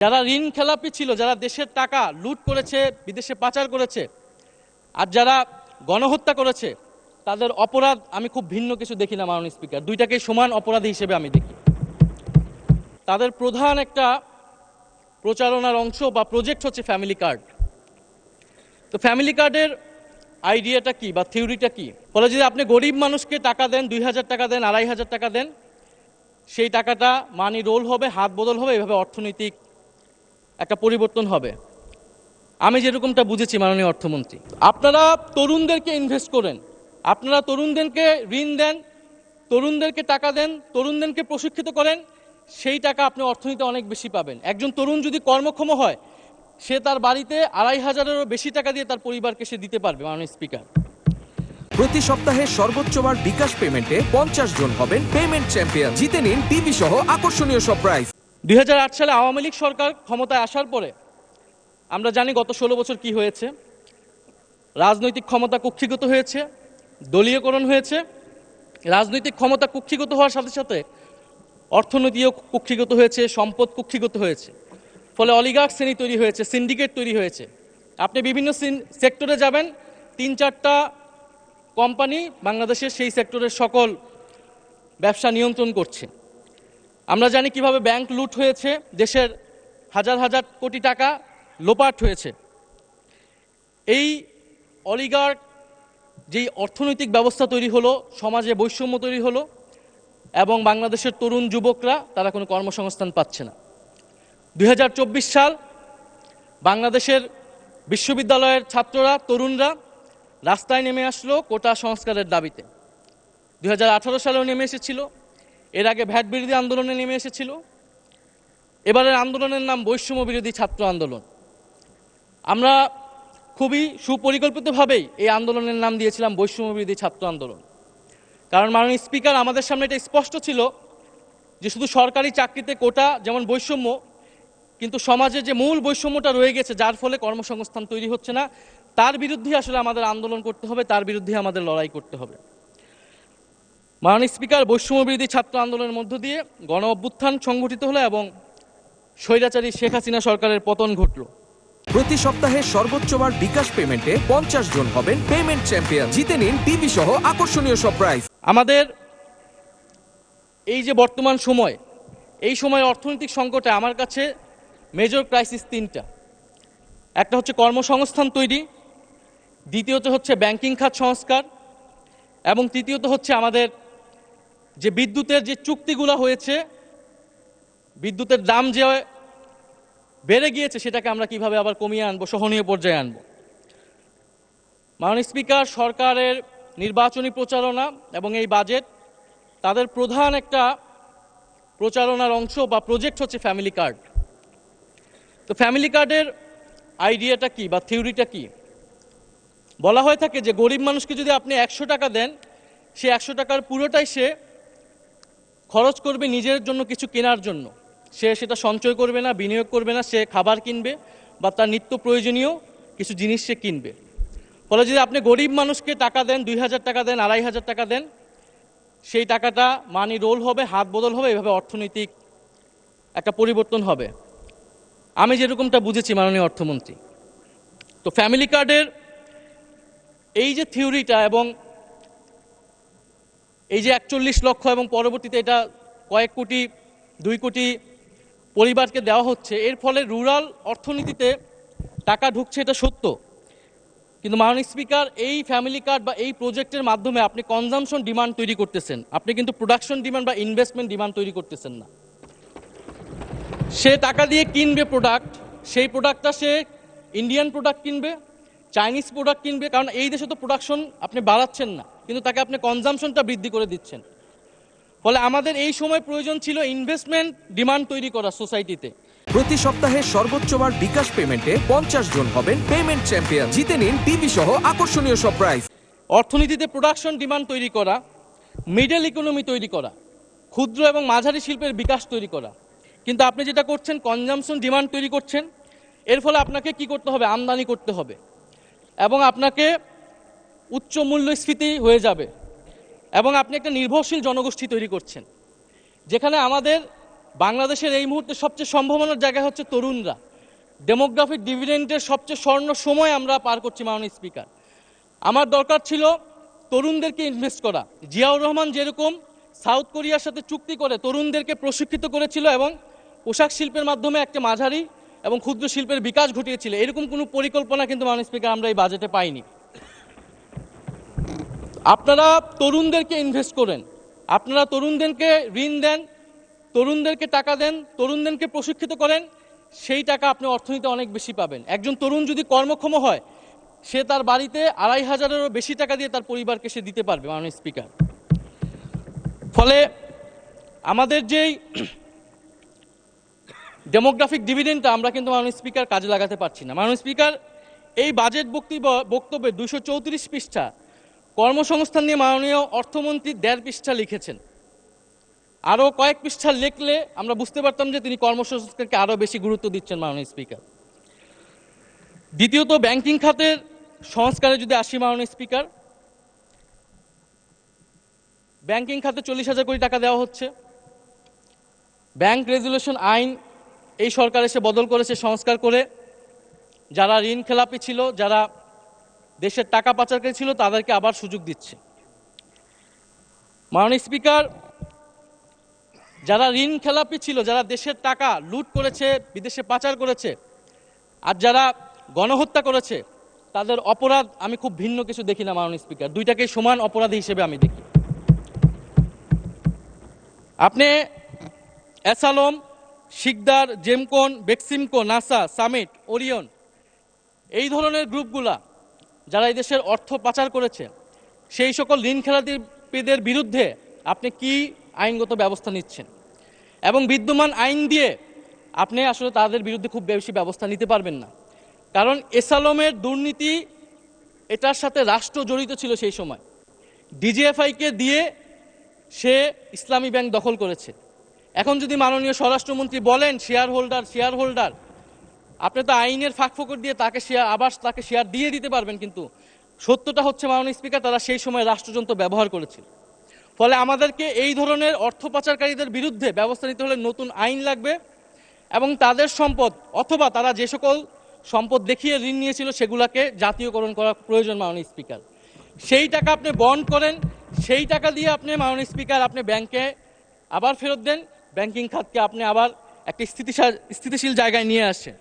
যারা ঋণ খেলাপি ছিল, যারা দেশের টাকা লুট করেছে, বিদেশে পাচার করেছে, আর যারা গণহত্যা করেছে, তাদের অপরাধ আমি খুব ভিন্ন কিছু দেখি না মাননীয় স্পিকার। দুইটাকে সমান অপরাধী হিসেবে আমি দেখি। তাদের প্রধান একটা প্রচারণার অংশ বা প্রজেক্ট হচ্ছে ফ্যামিলি কার্ড। তো ফ্যামিলি কার্ডের আইডিয়াটা কি বা থিওরিটা কি? ফলে যদি আপনি গরিব মানুষকে টাকা দেন, 2000 টাকা দেন, 2500 টাকা দেন, সেই টাকাটা মানি রোল হবে, হাত বদল হবে, এভাবে অর্থনৈতিক একটা পরিবর্তন হবে। আমি যেরকমটা বুঝেছি মাননীয় অর্থমন্ত্রী, আপনারা তরুণদেরকে ইনভেস্ট করেন, আপনারা তরুণদেরকে ঋণ দেন, তরুণদেরকে টাকা দেন, তরুণদেরকে প্রশিক্ষিত করেন, সেই টাকা আপনি অর্থনীতিতে অনেক বেশি পাবেন। একজন তরুণ যদি কর্মক্ষম হয়, সে তার বাড়িতে 2500-এরও বেশি টাকা দিয়ে তার পরিবারকে সে দিতে পারবে। মাননীয় স্পিকার, প্রতি সপ্তাহে সর্বোচ্চবার বিকাশ পেমেন্টে 50 জন হবেন পেমেন্ট চ্যাম্পিয়ন। জিতে নিন টিভি সহ আকর্ষণীয় সব প্রাইজ। 2008 সালে আওয়ামী লীগ সরকার ক্ষমতায় আসার পরে আমরা জানি গত 16 বছর কি হয়েছে। রাজনৈতিক ক্ষমতা কুক্ষিগত হয়েছে, দলীয়করণ হয়েছে। রাজনৈতিক ক্ষমতা কুক্ষিগত হওয়ার সাথে সাথে অর্থনীতিও কুক্ষিগত হয়েছে, সম্পদ কুক্ষিগত হয়েছে। ফলে অলিগার্ক শ্রেণী তৈরি হয়েছে, সিন্ডিকেট তৈরি হয়েছে। আপনি বিভিন্ন সেক্টরে যাবেন, 3-4টা কোম্পানি বাংলাদেশের সেই সেক্টরের সকল ব্যবসা নিয়ন্ত্রণ করছে। আমরা জানি কিভাবে ব্যাংক লুট হয়েছে, দেশের হাজার হাজার কোটি টাকা লোপাট হয়েছে। এই অলিগার্ক যেই অর্থনৈতিক ব্যবস্থা তৈরি হলো, সমাজে বৈষম্য তৈরি হলো এবং বাংলাদেশের তরুণ যুবকরা তারা কোনো কর্মসংস্থান পাচ্ছে না। 2024 সাল, বাংলাদেশের বিশ্ববিদ্যালয়ের ছাত্ররা, তরুণরা রাস্তায় নেমে আসলো কোটা সংস্কারের দাবিতে। 2018 সালেও নেমে এসেছিল, এর আগে ভ্যাট বিরোধী আন্দোলনে নেমে এসেছিল। এবারের আন্দোলনের নাম বৈষম্য বিরোধী ছাত্র আন্দোলন। আমরা খুবই সুপরিকল্পিতভাবেই এই আন্দোলনের নাম দিয়েছিলাম বৈষম্য বিরোধী ছাত্র আন্দোলন। কারণ মাননীয় স্পিকার, আমাদের সামনে এটা স্পষ্ট ছিল যে শুধু সরকারি চাকরিতে কোটা যেমন বৈষম্য, কিন্তু সমাজে যে মূল বৈষম্যটা রয়ে গেছে, যার ফলে কর্মসংস্থান তৈরি হচ্ছে না, তার বিরুদ্ধে আসলে আমাদের আন্দোলন করতে হবে, তার বিরুদ্ধে আমাদের লড়াই করতে হবে। মাননীয় স্পিকার, বৈষম্য বিরোধী ছাত্র আন্দোলনের মধ্য দিয়ে গণ অভ্যুত্থান সংগঠিত হলো এবং স্বৈরাচারী শেখ হাসিনা সরকারের পতন ঘটল। প্রতি সপ্তাহে সর্বোচ্চবার বিকাশ পেমেন্টে 50 জন হবেন পেমেন্ট চ্যাম্পিয়ন। জিতে নিন টিভি সহ আকর্ষণীয় সব প্রাইজ। আমাদের এই যে বর্তমান সময়, এই সময় অর্থনৈতিক সংকটে আমার কাছে মেজর ক্রাইসিস 3টা। একটা হচ্ছে কর্মসংস্থান তৈরি, দ্বিতীয়ত হচ্ছে ব্যাংকিং খাত সংস্কার এবং তৃতীয়ত হচ্ছে আমাদের যে বিদ্যুতের যে চুক্তিগুলো হয়েছে, বিদ্যুতের দাম যে বেড়ে গিয়েছে, সেটাকে আমরা কিভাবে আবার কমিয়ে আনবো, সহনীয় পর্যায়ে আনবো। মাননীয় স্পিকার, সরকারের নির্বাচনী প্রচারণা এবং এই বাজেট, তাদের প্রধান একটা প্রচারণার অংশ বা প্রজেক্ট হচ্ছে ফ্যামিলি কার্ড। তো ফ্যামিলি কার্ডের আইডিয়াটা কি বা থিওরিটা কি? বলা হয়ে থাকে যে গরিব মানুষকে যদি আপনি 100 টাকা দেন, সে 100 টাকার পুরোটাই সে খরচ করবে নিজের জন্য কিছু কেনার জন্য। সে সেটা সঞ্চয় করবে না, বিনিয়োগ করবে না, সে খাবার কিনবে বা তার নিত্য প্রয়োজনীয় কিছু জিনিস সে কিনবে। ফলে যদি আপনি গরিব মানুষকে টাকা দেন, 2000 টাকা দেন, 2500 টাকা দেন, সেই টাকাটা মানি রোল হবে, হাত বদল হবে, এভাবে অর্থনৈতিক একটা পরিবর্তন হবে। আমি যেরকমটা বুঝেছি মাননীয় অর্থমন্ত্রী। তো ফ্যামিলি কার্ডের এই যে থিওরিটা এবং এই যে 41 লক্ষ এবং পরবর্তীতে এটা কয়েক কোটি, 2 কোটি পরিবারকে দেওয়া হচ্ছে, এর ফলে রুরাল অর্থনীতিতে টাকা ঢুকছে, এটা সত্য। কিন্তু মাননীয় স্পিকার, এই ফ্যামিলি কার্ড বা এই প্রজেক্টের মাধ্যমে আপনি কনজামশন ডিমান্ড তৈরি করতেছেন, আপনি কিন্তু প্রোডাকশন ডিমান্ড বা ইনভেস্টমেন্ট ডিমান্ড তৈরি করতেছেন না। সে টাকা দিয়ে কিনবে প্রোডাক্ট, সেই প্রোডাক্টটা সে ইন্ডিয়ান প্রোডাক্ট কিনবে, চাইনিজ প্রোডাক্ট কিনবে, কারণ এই দেশে তো প্রোডাকশন আপনি বাড়াচ্ছেন না, কিন্তু তাকে আপনি কনজামশনটা বৃদ্ধি করে দিচ্ছেন। ফলে আমাদের এই সময় প্রয়োজন ছিল ইনভেস্টমেন্ট ডিমান্ড তৈরি করা সোসাইটিতে। প্রতি সপ্তাহে সর্বোচ্চবার বিকাশ পেমেন্টে 50 জন হবেন পেমেন্ট চ্যাম্পিয়ন। জিতে নিন টিভি সহ আকর্ষণীয় সব প্রাইজ। অর্থনীতিতে প্রোডাকশন ডিমান্ড তৈরি করা, মিডল ইকোনমি তৈরি করা, ক্ষুদ্র এবং মাঝারি শিল্পের বিকাশ তৈরি করা। কিন্তু আপনি যেটা করছেন, কনজামশন ডিমান্ড তৈরি করছেন। এর ফলে আপনাকে কি করতে হবে? আমদানি করতে হবে এবং আপনাকে উচ্চ মূল্যস্ফীতি হয়ে যাবে এবং আপনি একটা নির্ভরশীল জনগোষ্ঠী তৈরি করছেন, যেখানে আমাদের বাংলাদেশের এই মুহূর্তে সবচেয়ে সম্ভাবনার জায়গা হচ্ছে তরুণরা। ডেমোগ্রাফিক ডিভিডেন্ডের সবচেয়ে স্বর্ণ সময় আমরা পার করছি মাননীয় স্পিকার। আমার দরকার ছিল তরুণদেরকে ইনভেস্ট করা। জিয়াউর রহমান যেরকম সাউথ কোরিয়ার সাথে চুক্তি করে তরুণদেরকে প্রশিক্ষিত করেছিল এবং পোশাক শিল্পের মাধ্যমে একটা মাঝারি এবং ক্ষুদ্র শিল্পের বিকাশ ঘটিয়েছিল, এরকম কোনো পরিকল্পনা কিন্তু মাননীয় স্পিকার আমরা এই বাজেটে পাইনি। আপনারা তরুণদেরকে ইনভেস্ট করেন, আপনারা তরুণদেরকে ঋণ দেন, তরুণদেরকে টাকা দেন, তরুণদেরকে প্রশিক্ষিত করেন, সেই টাকা আপনি অর্থনীতিতে অনেক বেশি পাবেন। একজন তরুণ যদি কর্মক্ষম হয়, সে তার বাড়িতে ২৫০০-এরও বেশি টাকা দিয়ে তার পরিবারকে সে দিতে পারবে মাননীয় স্পিকার। ফলে আমাদের যেই ডেমোগ্রাফিক ডিভিডেন্ডটা আমরা কিন্তু মাননীয় স্পিকার কাজে লাগাতে পারছি না। মাননীয় স্পিকার, এই বাজেট বক্তব্যে ২৩৪ পৃষ্ঠা কর্মসংস্থান নিয়ে মাননীয় অর্থমন্ত্রী ১.৫ পৃষ্ঠা লিখেছেন। আরও কয়েক পৃষ্ঠা লিখলে আমরা বুঝতে পারতাম যে তিনি কর্মসংস্থানকে আরও বেশি গুরুত্ব দিচ্ছেন মাননীয় স্পিকার। দ্বিতীয়ত, ব্যাংকিং খাতের সংস্কারে যদি আসি মাননীয় স্পিকার, ব্যাংকিং খাতে ৪০,০০০ কোটি টাকা দেওয়া হচ্ছে। ব্যাংক রেজুলেশন আইন এই সরকার এসে বদল করেছে, সংস্কার করে যারা ঋণ খেলাপি ছিল, যারা দেশের টাকা পাচারকারী ছিল, তাদেরকে আবার সুযোগ দিচ্ছে। মাননীয় স্পিকার, যারা ঋণ খেলাপি ছিল, যারা দেশের টাকা লুট করেছে, বিদেশে পাচার করেছে, আর যারা গণহত্যা করেছে, তাদের অপরাধ আমি খুব ভিন্ন কিছু দেখি না মাননীয় স্পিকার, দুইটাকে সমান অপরাধী হিসেবে আমি দেখি। আপনি অ্যাসালম, শিকদার, জেমকন, বেক্সিমকো, নাসা, সামিট, ওরিয়ন, এই ধরনের গ্রুপগুলা যারা এই দেশের অর্থ পাচার করেছে, সেই সকল ঋণ খেলাপিদের বিরুদ্ধে আপনি কি আইনগত ব্যবস্থা নিচ্ছেন? এবং বিদ্যমান আইন দিয়ে আপনি আসলে তাদের বিরুদ্ধে খুব বেশি ব্যবস্থা নিতে পারবেন না, কারণ এসালমের দুর্নীতি, এটার সাথে রাষ্ট্র জড়িত ছিল সেই সময়। ডিজিএফআইকে দিয়ে সে ইসলামী ব্যাংক দখল করেছে। এখন যদি মাননীয় স্বরাষ্ট্রমন্ত্রী বলেন শেয়ার হোল্ডার, আপনি তো আইনের ফাঁকফোকর দিয়ে তাকে শেয়ার দিয়ে দিতে পারবেন, কিন্তু সত্যটা হচ্ছে মাননীয় স্পিকার, তারা সেই সময় রাষ্ট্রযন্ত্র ব্যবহার করেছিল। ফলে আমাদেরকে এই ধরনের অর্থ পাচারকারীদের বিরুদ্ধে ব্যবস্থা নিতে হলে নতুন আইন লাগবে, এবং তাদের সম্পদ অথবা তারা যে সকল সম্পদ দেখিয়ে ঋণ নিয়েছিল সেগুলোকে জাতীয়করণ করা প্রয়োজন মাননীয় স্পিকার। সেই টাকা আপনি বন্ড করেন, সেই টাকা দিয়ে আপনি মাননীয় স্পিকার আপনি ব্যাংকে আবার ফেরত দেন, ব্যাংকিং খাতকে আপনি আবার একটা স্থিতিশীল জায়গায় নিয়ে আসেন।